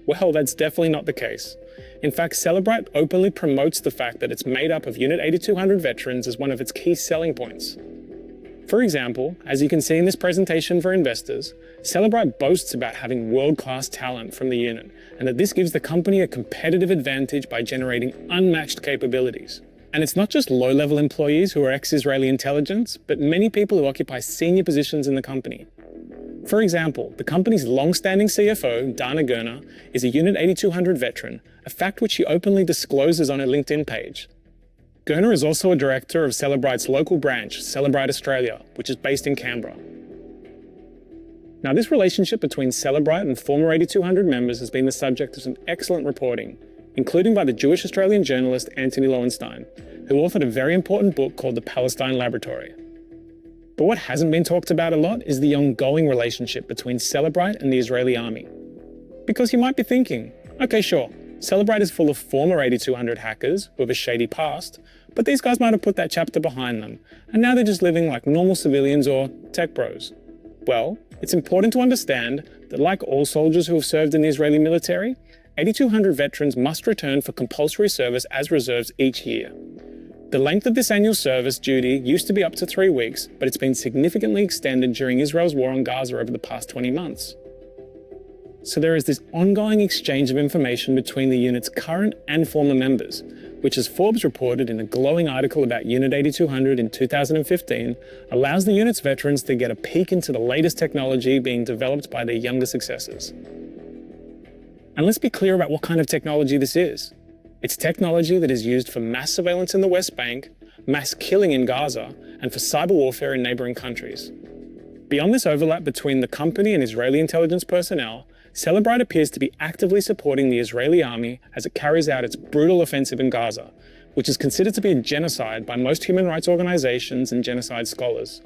Well, that's definitely not the case. In fact, Cellebrite openly promotes the fact that it's made up of Unit 8200 veterans as one of its key selling points. For example, as you can see in this presentation for investors, Cellebrite boasts about having world-class talent from the unit, and that this gives the company a competitive advantage by generating unmatched capabilities. And it's not just low-level employees who are ex-Israeli intelligence, but many people who occupy senior positions in the company. For example, the company's long-standing CFO, Dana Gerner, is a Unit 8200 veteran, a fact which she openly discloses on her LinkedIn page. Gerner is also a director of Cellebrite's local branch, Cellebrite Australia, which is based in Canberra. Now, this relationship between Cellebrite and former 8200 members has been the subject of some excellent reporting, including by the Jewish Australian journalist Anthony Lowenstein, who authored a very important book called The Palestine Laboratory. But what hasn't been talked about a lot is the ongoing relationship between Cellebrite and the Israeli army. Because you might be thinking, okay, sure, Cellebrite is full of former 8200 hackers who have a shady past, but these guys might have put that chapter behind them, and now they're just living like normal civilians or tech bros. Well, it's important to understand that like all soldiers who have served in the Israeli military, 8200 veterans must return for compulsory service as reserves each year. The length of this annual service duty used to be up to 3 weeks, but it's been significantly extended during Israel's war on Gaza over the past 20 months. So there is this ongoing exchange of information between the unit's current and former members, which, as Forbes reported in a glowing article about Unit 8200 in 2015, allows the unit's veterans to get a peek into the latest technology being developed by their younger successors. And let's be clear about what kind of technology this is. It's technology that is used for mass surveillance in the West Bank, mass killing in Gaza, and for cyber warfare in neighboring countries. Beyond this overlap between the company and Israeli intelligence personnel, Cellebrite appears to be actively supporting the Israeli army as it carries out its brutal offensive in Gaza, which is considered to be a genocide by most human rights organizations and genocide scholars.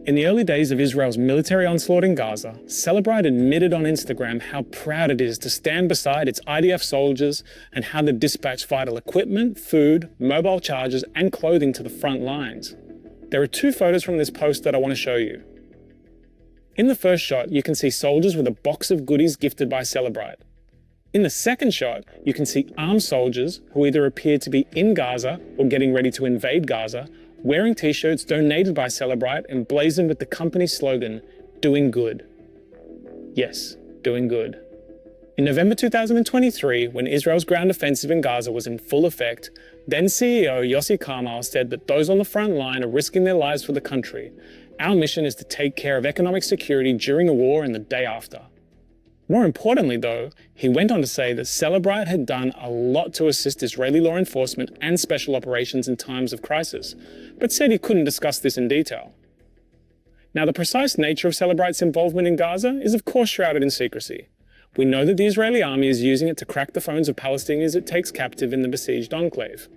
In the early days of Israel's military onslaught in Gaza, Cellebrite admitted on Instagram how proud it is to stand beside its IDF soldiers and how they've dispatched vital equipment, food, mobile chargers, and clothing to the front lines. There are 2 photos from this post that I want to show you. In the first shot, you can see soldiers with a box of goodies gifted by Cellebrite. In the second shot, you can see armed soldiers who either appear to be in Gaza or getting ready to invade Gaza, wearing t-shirts donated by Cellebrite emblazoned with the company's slogan, "Doing Good." Yes, doing good. In November 2023, when Israel's ground offensive in Gaza was in full effect, then CEO Yossi Carmel said that those on the front line are risking their lives for the country. Our mission is to take care of economic security during the war and the day after. More importantly though, he went on to say that Cellebrite had done a lot to assist Israeli law enforcement and special operations in times of crisis, but said he couldn't discuss this in detail. Now, the precise nature of Cellebrite's involvement in Gaza is of course shrouded in secrecy. We know that the Israeli army is using it to crack the phones of Palestinians it takes captive in the besieged enclave.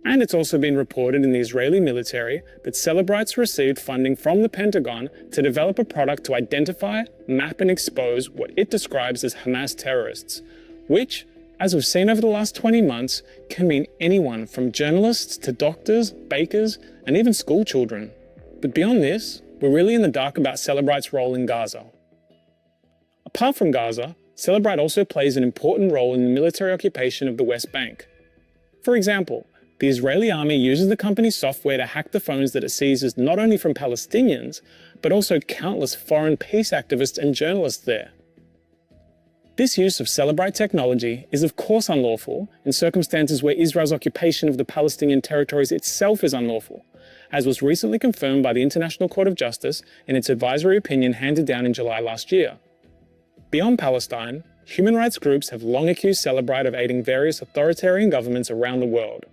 And it's also been reported in the Israeli military that Cellebrite's received funding from the Pentagon to develop a product to identify, map and expose what it describes as Hamas terrorists, which, as we've seen over the last 20 months, can mean anyone from journalists to doctors, bakers, and even school children. But beyond this, we're really in the dark about Cellebrite's role in Gaza. Apart from Gaza, Cellebrite also plays an important role in the military occupation of the West Bank. For example, the Israeli army uses the company's software to hack the phones that it seizes not only from Palestinians, but also countless foreign peace activists and journalists there. This use of Cellebrite technology is of course unlawful in circumstances where Israel's occupation of the Palestinian territories itself is unlawful, as was recently confirmed by the International Court of Justice in its advisory opinion handed down in July last year. Beyond Palestine, human rights groups have long accused Cellebrite of aiding various authoritarian governments around the world.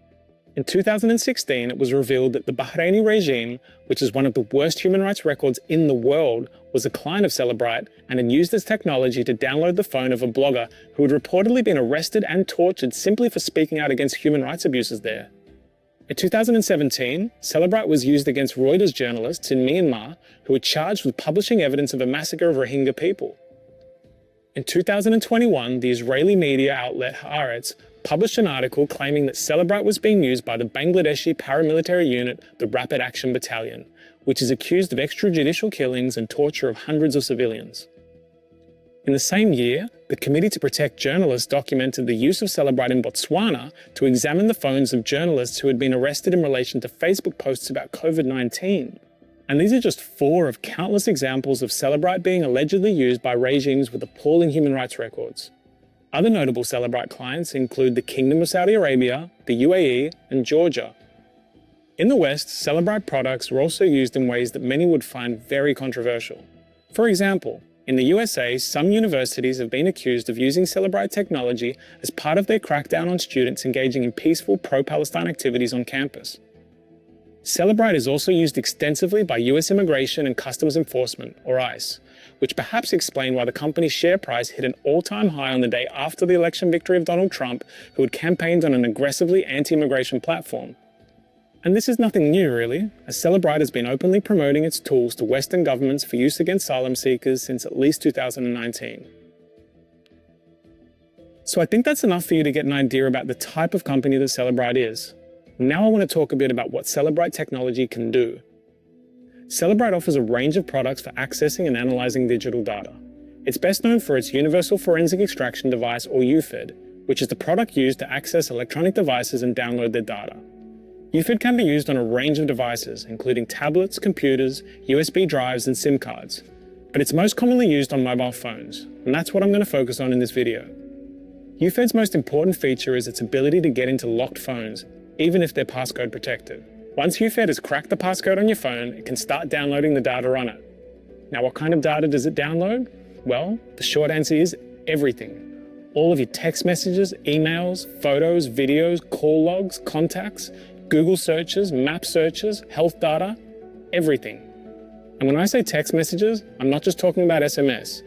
In 2016, it was revealed that the Bahraini regime, which is one of the worst human rights records in the world, was a client of Cellebrite and had used its technology to download the phone of a blogger who had reportedly been arrested and tortured simply for speaking out against human rights abuses there. In 2017, Cellebrite was used against Reuters journalists in Myanmar who were charged with publishing evidence of a massacre of Rohingya people. In 2021, the Israeli media outlet Haaretz published an article claiming that Cellebrite was being used by the Bangladeshi paramilitary unit, the Rapid Action Battalion, which is accused of extrajudicial killings and torture of hundreds of civilians. In the same year, the Committee to Protect Journalists documented the use of Cellebrite in Botswana to examine the phones of journalists who had been arrested in relation to Facebook posts about COVID-19. And these are just 4 of countless examples of Cellebrite being allegedly used by regimes with appalling human rights records. Other notable Cellebrite clients include the Kingdom of Saudi Arabia, the UAE, and Georgia. In the West, Cellebrite products were also used in ways that many would find very controversial. For example, in the USA, some universities have been accused of using Cellebrite technology as part of their crackdown on students engaging in peaceful pro-Palestine activities on campus. Cellebrite is also used extensively by US Immigration and Customs Enforcement, or ICE, which perhaps explain why the company's share price hit an all-time high on the day after the election victory of Donald Trump, who had campaigned on an aggressively anti-immigration platform. And this is nothing new, really, as Cellebrite has been openly promoting its tools to Western governments for use against asylum seekers since at least 2019. So I think that's enough for you to get an idea about the type of company that Cellebrite is. Now I want to talk a bit about what Cellebrite technology can do. Cellebrite offers a range of products for accessing and analyzing digital data. It's best known for its Universal Forensic Extraction Device, or UFED, which is the product used to access electronic devices and download their data. UFED can be used on a range of devices, including tablets, computers, USB drives, and SIM cards. But it's most commonly used on mobile phones, and that's what I'm going to focus on in this video. UFED's most important feature is its ability to get into locked phones, even if they're passcode protected. Once UFED has cracked the passcode on your phone, it can start downloading the data on it. Now, what kind of data does it download? Well, the short answer is everything. All of your text messages, emails, photos, videos, call logs, contacts, Google searches, map searches, health data, everything. And when I say text messages, I'm not just talking about SMS.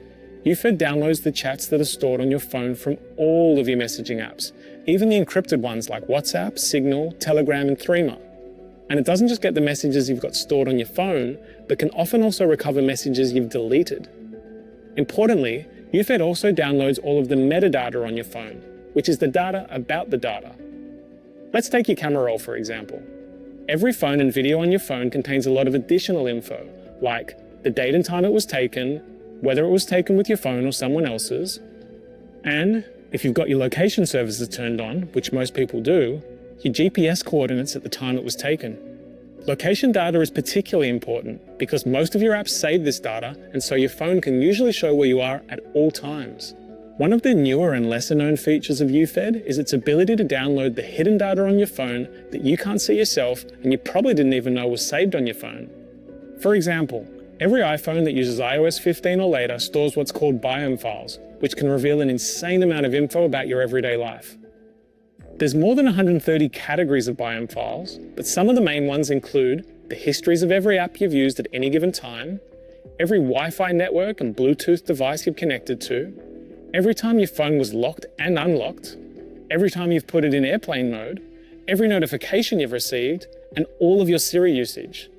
UFED downloads the chats that are stored on your phone from all of your messaging apps, even the encrypted ones like WhatsApp, Signal, Telegram, and Threema. And it doesn't just get the messages you've got stored on your phone, but can often also recover messages you've deleted. Importantly, UFED also downloads all of the metadata on your phone, which is the data about the data. Let's take your camera roll, for example. Every phone and video on your phone contains a lot of additional info, like the date and time it was taken, whether it was taken with your phone or someone else's, and if you've got your location services turned on, which most people do, your GPS coordinates at the time it was taken. Location data is particularly important because most of your apps save this data, and so your phone can usually show where you are at all times. One of the newer and lesser known features of UFED is its ability to download the hidden data on your phone that you can't see yourself and you probably didn't even know was saved on your phone. For example, every iPhone that uses iOS 15 or later stores what's called biome files, which can reveal an insane amount of info about your everyday life. There's more than 130 categories of biome files, but some of the main ones include the histories of every app you've used at any given time, every Wi-Fi network and Bluetooth device you've connected to, every time your phone was locked and unlocked, every time you've put it in airplane mode, every notification you've received, and all of your Siri usage.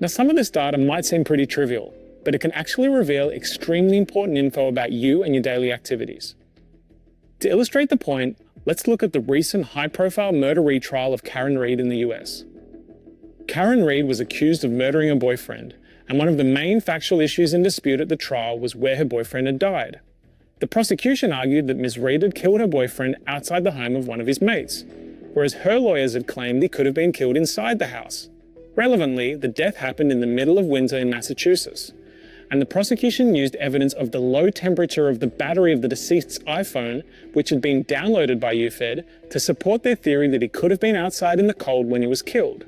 Now, some of this data might seem pretty trivial, but it can actually reveal extremely important info about you and your daily activities. To illustrate the point, let's look at the recent high-profile murder retrial of Karen Reed in the US. Karen Reed was accused of murdering her boyfriend, and one of the main factual issues in dispute at the trial was where her boyfriend had died. The prosecution argued that Ms. Reed had killed her boyfriend outside the home of one of his mates, whereas her lawyers had claimed he could have been killed inside the house. Relevantly, the death happened in the middle of winter in Massachusetts, and the prosecution used evidence of the low temperature of the battery of the deceased's iPhone, which had been downloaded by UFED, to support their theory that he could have been outside in the cold when he was killed.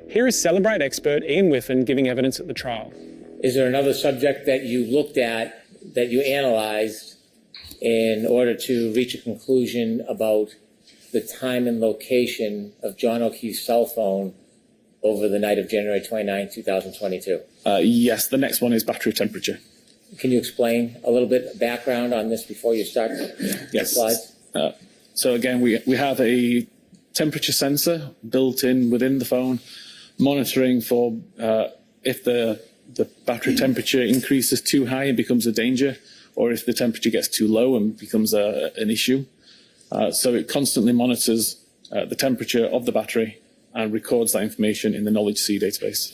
Here is Cellebrite expert Ian Whiffen giving evidence at the trial. Is there another subject that you looked at, that you analyzed, in order to reach a conclusion about the time and location of John O'Keefe's cell phone over the night of January 29, 2022? Yes, the next one is battery temperature. Can you explain a little bit of background on this before you start the slides? So again, we have a temperature sensor built in within the phone, monitoring for if the battery temperature increases too high and becomes a danger, or if the temperature gets too low and becomes an issue. So it constantly monitors the temperature of the battery and records that information in the Knowledge C database.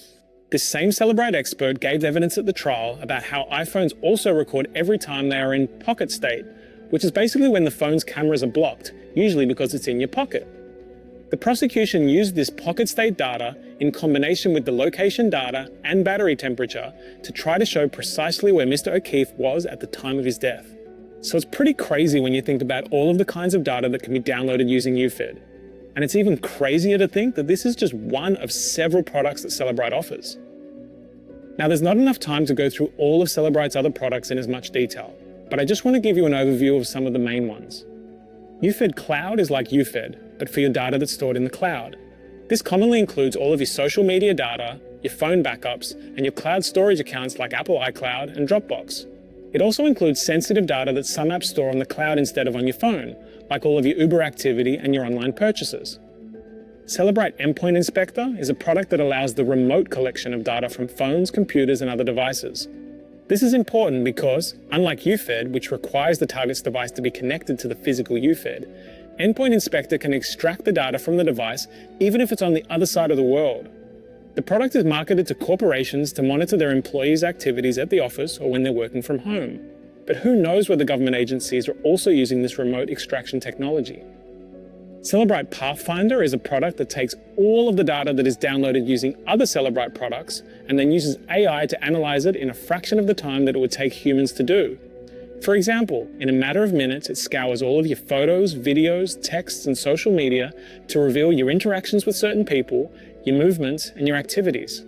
This same Cellebrite expert gave evidence at the trial about how iPhones also record every time they are in pocket state, which is basically when the phone's cameras are blocked, usually because it's in your pocket. The prosecution used this pocket state data in combination with the location data and battery temperature to try to show precisely where Mr. O'Keefe was at the time of his death. So it's pretty crazy when you think about all of the kinds of data that can be downloaded using UFED. And it's even crazier to think that this is just one of several products that Cellebrite offers. Now, there's not enough time to go through all of Cellebrite's other products in as much detail, but I just want to give you an overview of some of the main ones. UFED Cloud is like UFED, but for your data that's stored in the cloud. This commonly includes all of your social media data, your phone backups, and your cloud storage accounts like Apple iCloud and Dropbox. It also includes sensitive data that some apps store on the cloud instead of on your phone, like all of your Uber activity and your online purchases. Cellebrite Endpoint Inspector is a product that allows the remote collection of data from phones, computers, and other devices. This is important because, unlike UFED, which requires the target's device to be connected to the physical UFED, Endpoint Inspector can extract the data from the device even if it's on the other side of the world. The product is marketed to corporations to monitor their employees' activities at the office or when they're working from home. But who knows whether government agencies are also using this remote extraction technology? Cellebrite Pathfinder is a product that takes all of the data that is downloaded using other Cellebrite products and then uses AI to analyze it in a fraction of the time that it would take humans to do. For example, in a matter of minutes, it scours all of your photos, videos, texts, and social media to reveal your interactions with certain people, your movements, and your activities.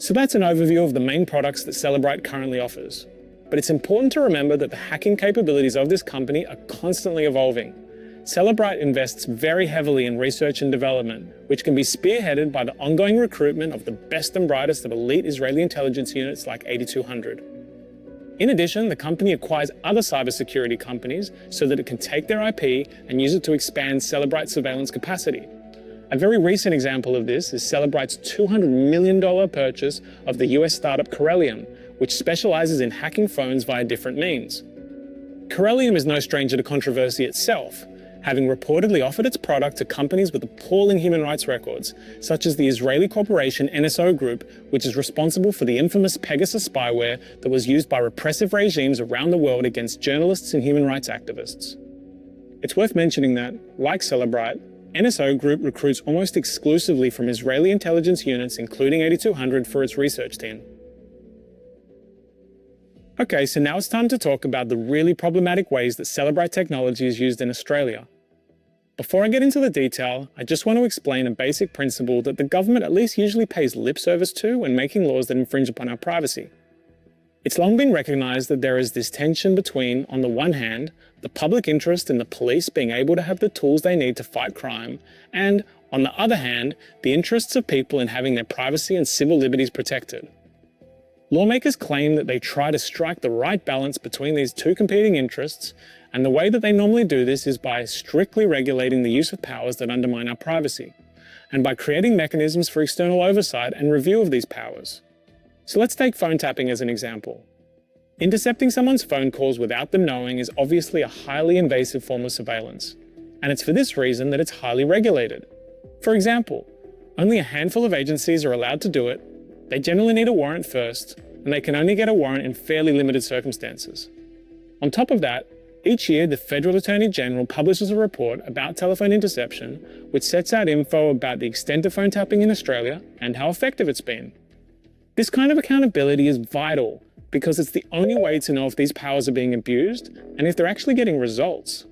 So that's an overview of the main products that Cellebrite currently offers. But it's important to remember that the hacking capabilities of this company are constantly evolving. Cellebrite invests very heavily in research and development, which can be spearheaded by the ongoing recruitment of the best and brightest of elite Israeli intelligence units like 8200. In addition, the company acquires other cybersecurity companies so that it can take their IP and use it to expand Cellebrite's surveillance capacity. A very recent example of this is Cellebrite's $200 million purchase of the US startup Corellium, which specializes in hacking phones via different means. Corellium is no stranger to controversy itself, having reportedly offered its product to companies with appalling human rights records, such as the Israeli corporation NSO Group, which is responsible for the infamous Pegasus spyware that was used by repressive regimes around the world against journalists and human rights activists. It's worth mentioning that, like Cellebrite, NSO Group recruits almost exclusively from Israeli intelligence units, including 8200, for its research team. Okay, so now it's time to talk about the really problematic ways that Cellebrite technology is used in Australia. Before I get into the detail, I just want to explain a basic principle that the government at least usually pays lip service to when making laws that infringe upon our privacy. It's long been recognised that there is this tension between, on the one hand, the public interest in the police being able to have the tools they need to fight crime, and, on the other hand, the interests of people in having their privacy and civil liberties protected. Lawmakers claim that they try to strike the right balance between these two competing interests, and the way that they normally do this is by strictly regulating the use of powers that undermine our privacy, and by creating mechanisms for external oversight and review of these powers. So let's take phone tapping as an example. Intercepting someone's phone calls without them knowing is obviously a highly invasive form of surveillance, and it's for this reason that it's highly regulated. For example, only a handful of agencies are allowed to do it. They generally need a warrant first, and they can only get a warrant in fairly limited circumstances. On top of that, each year the Federal Attorney General publishes a report about telephone interception, which sets out info about the extent of phone tapping in Australia and how effective it's been. This kind of accountability is vital because it's the only way to know if these powers are being abused and if they're actually getting results.